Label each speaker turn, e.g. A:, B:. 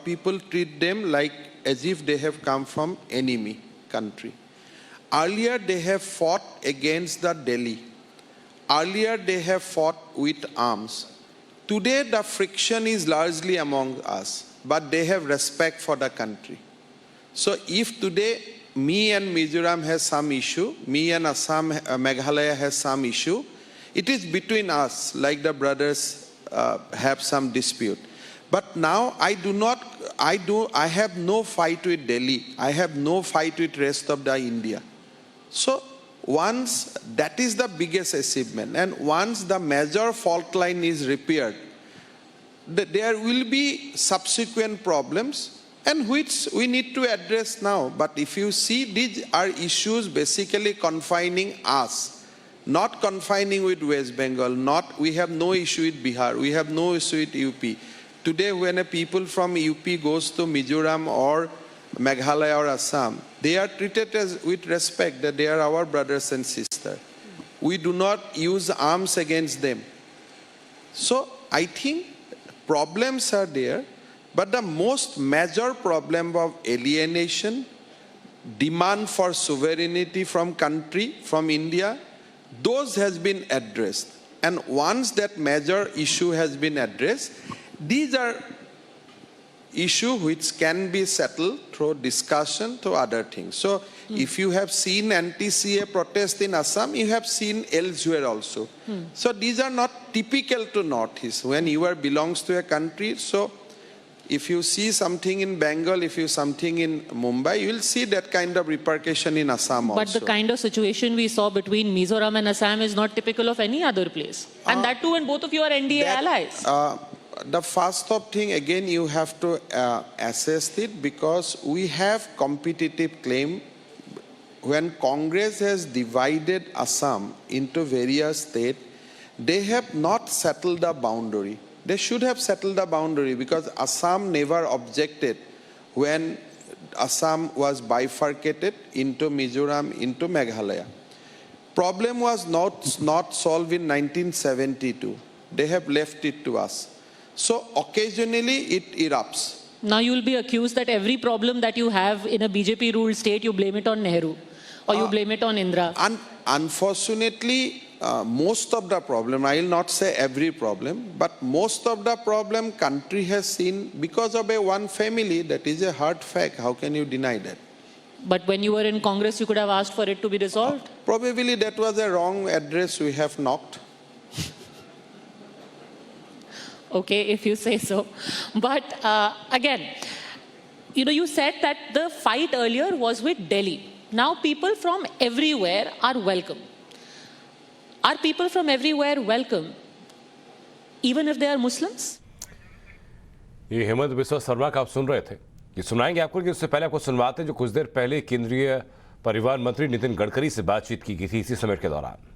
A: people treat them like as if they have come from enemy country. Earlier they have fought against the Delhi. Earlier they have fought with arms. Today the friction is largely among us, but they have respect for the country. So if today me and Mizoram has some issue, me and Assam, Meghalaya has some issue, it is between us, like the brothers have some dispute. But now I have no fight with Delhi. I have no fight with rest of the India. So once that is the biggest achievement, and once the major fault line is repaired, there will be subsequent problems, and which we need to address now. But if you see, these are issues basically confining us, not confining with West Bengal. We have no issue with Bihar, we have no issue with UP. Today when a people from UP goes to Mizoram or Meghalaya or Assam, they are treated as with respect, that they are our brothers and sisters. We do not use arms against them. So I think problems are there, but the most major problem of alienation, demand for sovereignty from country, from India, those has been addressed. And once that major issue has been addressed, these are issues which can be settled through discussion, through other things. So if you have seen anti-CA protest in Assam, you have seen elsewhere also. So these are not typical to Northeast. When you belongs to a country, so if you see something in Bengal, if you something in Mumbai, you will see that kind of repercussion in Assam also.
B: But the kind of situation we saw between Mizoram and Assam is not typical of any other place. And that too when both of you are NDA allies.
A: The first of thing, again, you have to assess it, because we have competitive claim. When Congress has divided Assam into various states, they have not settled the boundary. They should have settled the boundary, because Assam never objected when Assam was bifurcated into Mizoram, into Meghalaya. Problem was not solved in 1972. They have left it to us. So occasionally it erupts.
B: Now you will be accused that every problem that you have in a BJP-ruled state, you blame it on Nehru, or you blame it on Indira.
A: Unfortunately, most of the problem, I will not say every problem, but most of the problem country has seen because of one family. That is a hard fact. How can you deny that?
B: But when you were in Congress, you could have asked for it to be resolved.
A: Probably that was a wrong address we have knocked.
B: Okay, if you say so. But again, you said that the fight earlier was with Delhi. Now people from everywhere are welcome. Are people from everywhere welcome, even if they are Muslims?
C: ये हेमंत बिस्वा शर्मा का आप सुन रहे थे। ये सुनाएंगे आपको, कि उससे पहले आपको सुनवाते हैं जो कुछ देर पहले केंद्रीय परिवहन मंत्री नितिन गडकरी से बातचीत की गई थी इसी समिट के दौरान।